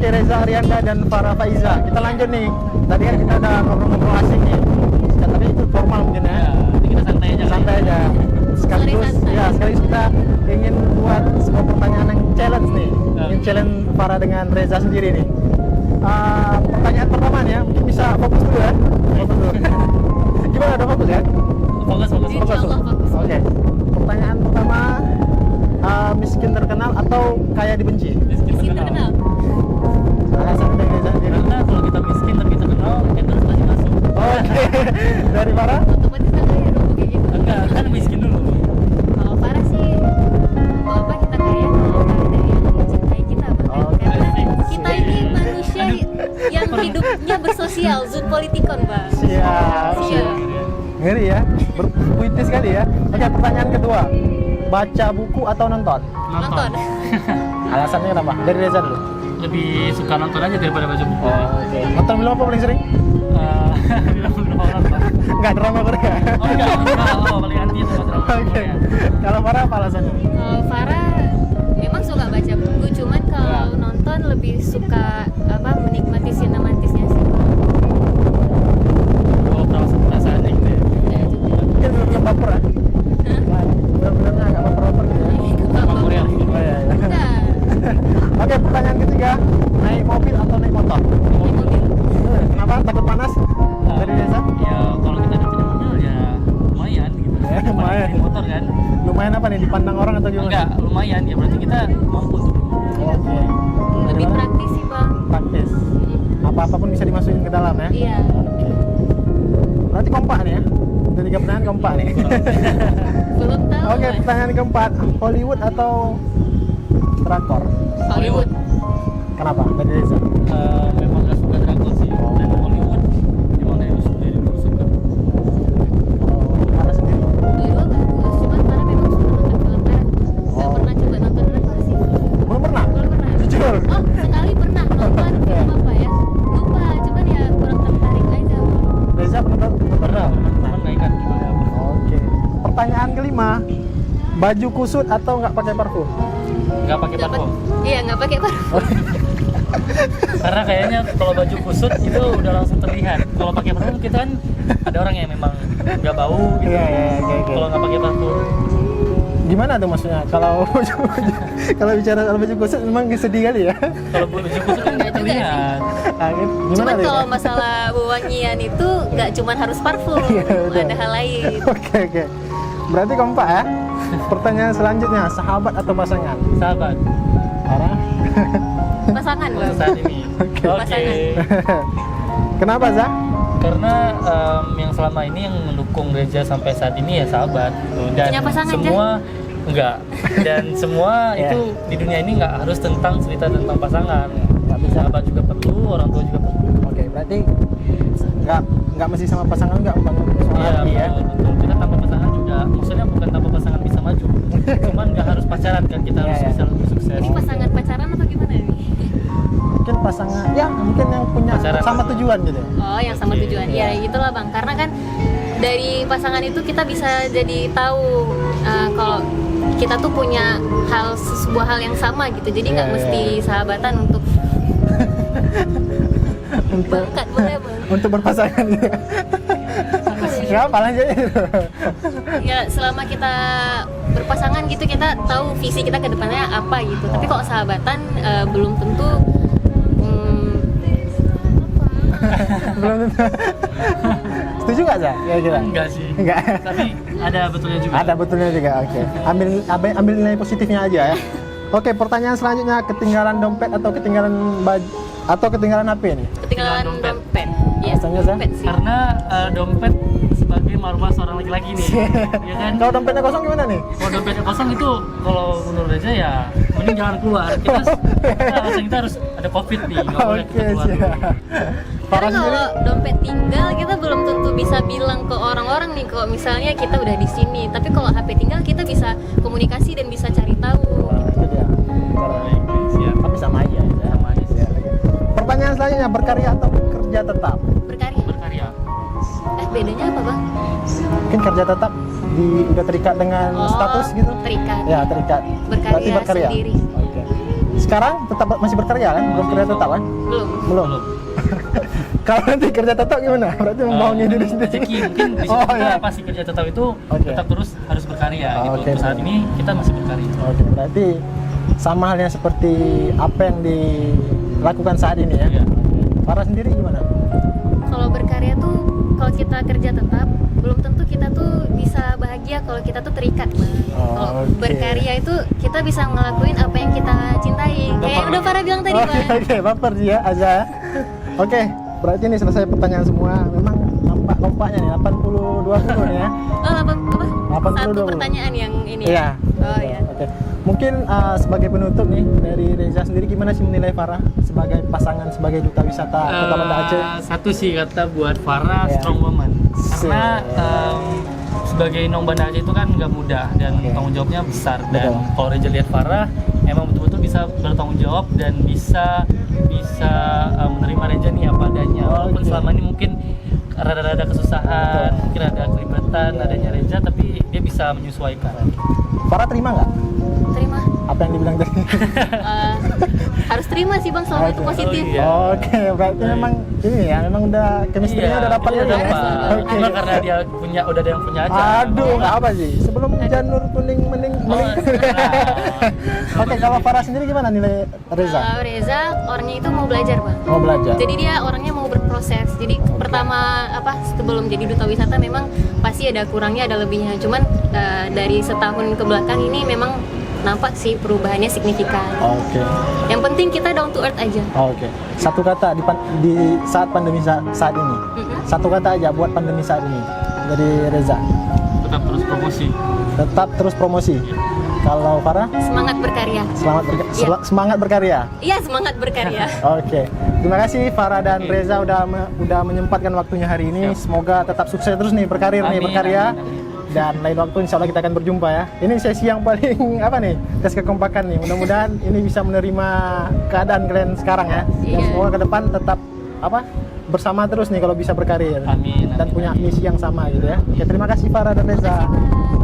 Reza Arianda dan Farah Faiza. Kita lanjut nih. Tadi kan kita udah ngobrol-ngobrol asik nih. Ya, tapi itu formal mungkin ya. Jadi kita santai aja. Santai aja. Sekaligus ya, sekaligus kita ingin buat sebuah pertanyaan yang challenge nih. Ingin challenge Farah dengan Reza sendiri nih. Pertanyaan pertama nih ya, mungkin bisa fokus dulu ya. Fokus dulu. Gimana, udah fokus ya? Fokus. Insyaallah fokus. Oke. Pertanyaan pertama, miskin terkenal atau kaya dibenci? Miskin Miskin terkenal. Alasan dari Reza sendiri. Karena kalau kita miskin tapi kita kenal, endorse pasti masuk. Oke. Dari Farah? Otomatis kan kaya dong kayak gitu. Enggak, kan miskin dulu. Kalau Farah sih, untuk apa kita kaya kalau nggak ada yang mencintai kita, Bang. Oke. Karena kita ini manusia yang hidupnya bersosial, zoopolitikon, Bang. Siap. Iya. Ngeri ya, berpuitis sekali ya. Oke, pertanyaan kedua, baca buku atau nonton? Nonton. Alasannya kenapa? Dari Reza dulu. Lebih suka nonton aja daripada baca buku. Oke. Nonton film apa paling sering? Film horor Pak. Enggak, drama Korea. Oh enggak, paling anti itu drama Oke. Korea. Kalau Farah apa alasannya? Kalau Farah memang suka baca buku, cuman kalau nonton lebih suka apa menikmati sinematisnya sih. Oh, perasaannya gitu ya. Ya juga. Mungkin film baper ya? Film-filmnya agak baper-baper gitu ya. Drama Korea. Oh iya, iya. Nah, Oke, pertanyaan ketiga, naik mobil atau naik motor? di mobil. Kenapa? Takut panas? Dari Reza? Ya kalau kita udah punya mobil ya lumayan gitu. Ya, lumayan. Dibanding motor kan. Lumayan apa nih, dipandang orang atau gimana? Enggak, lumayan ya berarti kita mampu untuk Oke. Lebih Gimana? praktis sih, Bang. Praktis. Apa-apapun bisa dimasukin ke dalam ya? Iya. Oke. Berarti kompak nih ya? Dari tiga pertanyaan kompak nih. Belum tahu. Oke, Bang. pertanyaan keempat, Hollywood atau drakor? Hollywood. Kenapa? Dari Reza? Memang gak suka drakor sih. Dan Hollywood memang dari dulu suka. Farah sendiri? Dua bagus, cuman Farah memang suka nonton film barat. Gak Oh. pernah coba nonton drakor sih. Belum pernah? Belum pernah. Jujur? Oh, sekali pernah nonton film apa ya? Lupa, cuman ya kurang tertarik aja. Reza pernah nonton? Cuman gak ingat juga apa. Oke. Pertanyaan kelima, baju kusut atau nggak pakai parfum? Nggak pakai parfum. Iya, nggak pakai parfum. Karena kayaknya kalau baju kusut itu udah langsung terlihat. Kalau pakai parfum kita kan ada orang yang memang nggak bau gitu. Iya, oke. Kalau nggak pakai parfum, Gimana tuh maksudnya? Kalau kalau bicara soal baju kusut memang sedih kali ya? kalau baju kusut kan nggak Nggak juga terlihat. Gimana Cuman tuh? kalau masalah wewangian itu nggak cuman harus parfum, Iya, betul. ada hal lain. Oke. Berarti kompak ya? Pertanyaan selanjutnya, sahabat atau pasangan? Sahabat. Farah? Pasangan, Bang. Saat ini. Oke. Oke. Pasangan. Kenapa, Zah? Karena yang selama ini yang mendukung Reza sampai saat ini ya sahabat gitu. Dan Punya pasangan, semua enggak, dan semua Ya. itu di dunia ini nggak harus tentang cerita tentang pasangan. Nggak bisa. Sahabat juga perlu, orang tua juga perlu. Oke, berarti nggak mesti sama pasangan nggak membangun suasana Iya, hati ya? betul. Kita tanpa pasangan juga, maksudnya bukan tanpa pasangan bisa maju. Cuman nggak harus pacaran kan, kita harus Iya, iya. bisa lebih sukses. Ini pasangan pacaran atau gimana nih? Mungkin pasangan, ya mungkin yang punya Pacaran. sama tujuan gitu. Oh, yang sama Oke. tujuan. Iya. Ya, itulah, Bang. Karena kan dari pasangan itu kita bisa jadi tahu kalau kita tuh punya sebuah hal yang sama gitu. Jadi nggak Iya, mesti iya. sahabatan untuk Untuk bangkat, boleh, Bang. untuk berpasangan gitu. Nggak apa lanjut. Ya, selama kita berpasangan gitu kita tahu visi kita ke depannya apa gitu. Tapi kalau sahabatan belum tentu Belum tentu. Setuju nggak, Zah? Kira-kira? Enggak sih. Enggak. Tapi ada betulnya juga. Ada betulnya juga. Oke. Ambil nilai positifnya aja ya. Oke, pertanyaan selanjutnya, ketinggalan dompet atau ketinggalan baju atau ketinggalan HP nih? ketinggalan dompet. dompet. Iya, Alasannya, Zah? dompet sih. Karena dompet sebagai marwah seorang laki-laki nih, ya kan? Kalau dompetnya kosong gimana nih? Kalau dompetnya kosong itu, kalau menurut Reza ya mending jangan keluar. Kita harus ada COVID nih, nggak boleh Oke, kita keluar. siap. Karena Farah sendiri? kalau dompet tinggal kita belum tentu bisa bilang ke orang-orang nih kalau misalnya kita udah di sini. Tapi kalau HP tinggal kita bisa komunikasi dan bisa cari tahu. Wah, itu dia. Baik, siap. Tapi sama aja ya. Sama aja sih. Pertanyaan selanjutnya, berkarya atau kerja tetap? Berkarya. Berkarya. Bedanya apa, Bang? Mungkin kerja tetap udah terikat dengan Oh, status gitu? terikat. Ya, terikat. Berkarya Berarti berkarya. sendiri. Oke. sekarang tetap masih berkarya kan? Belum kerja tetap kan? Belum. Belum. Kalau nanti kerja tetap gimana? Berarti membangun diri sendiri. Rezeki mungkin di situ kita iya. pasti kerja tetap itu Oke. tetap terus harus berkarya gitu. Oke. Untuk saat ini kita masih berkarya. Oke, berarti sama halnya seperti apa yang dilakukan saat ini ya. Iya. Farah sendiri gimana? Kalau berkarya tuh kalau kita kerja tetap belum tentu kita tuh bisa bahagia kalau kita tuh terikat, Bang. Oh, Kalau oke. berkarya itu kita bisa ngelakuin apa yang kita cintai. Kayak yang udah Farah bilang tadi, Oke, Bang. oke, baper dia aja. Oke, berarti ini selesai pertanyaan semua. Memang nampak kompaknya nih 80-20 nih ya. Oh, apa? 80-20. Satu pertanyaan yang ini. Iya. Oh, iya. Oke. Mungkin sebagai penutup nih dari Reza sendiri gimana sih menilai Farah sebagai pasangan sebagai duta wisata Kota Banda Aceh? Satu sih kata buat Farah Iya. strong woman. Karena sebagai Nong Banda Aceh itu kan nggak mudah dan Oke. tanggung jawabnya besar. Dan Betul. kalau Reza lihat Farah emang betul-betul bisa bertanggung jawab dan bisa menerima Reza nih apa adanya. Walaupun Oke. selama ini mungkin rada-rada kesusahan, mungkin ada keribetan adanya Reza, tapi dia bisa menyesuaikan. Farah terima nggak Terima. apa yang dibilang tadi? Harus terima sih, Bang, selama itu Oke. positif. Oh, iya. Oke, berarti memang ini ya, memang udah chemistry-nya udah dapat udah ya. dapat. Oke. Cuma karena dia udah ada yang punya aja. Aduh, nggak apa sih. Sebelum janur kuning mening. Oke, kalau Farah sendiri gimana nilai Reza? Reza orangnya itu mau belajar, Bang. Mau belajar. Jadi dia orangnya mau berproses. Jadi pertama sebelum jadi duta wisata memang pasti ada kurangnya ada lebihnya. Cuman dari setahun ke belakang ini memang nampak sih perubahannya signifikan. Oke. Yang penting kita down to earth aja. Oke. Satu kata di saat pandemi saat ini. Satu kata aja buat pandemi saat ini dari Reza. Tetap terus promosi. Tetap terus promosi. Kalau Farah Semangat berkarya. Iya. semangat berkarya. Iya, semangat berkarya. Oke. Terima kasih Farah dan Reza udah menyempatkan waktunya hari ini. Siap. Semoga tetap sukses terus nih berkarir nih Amin, berkarya. amin, amin. Dan lain waktu insya Allah kita akan berjumpa ya. Ini sesi yang paling apa nih, tes kekompakan nih. Mudah-mudahan ini bisa menerima keadaan kalian sekarang ya. Dan Iya. semoga ke depan tetap bersama terus nih kalau bisa berkarir. Amin, Dan amin, punya amin. misi yang sama gitu ya. Oke, terima kasih Farah dan Reza. Terima kasih, Bang.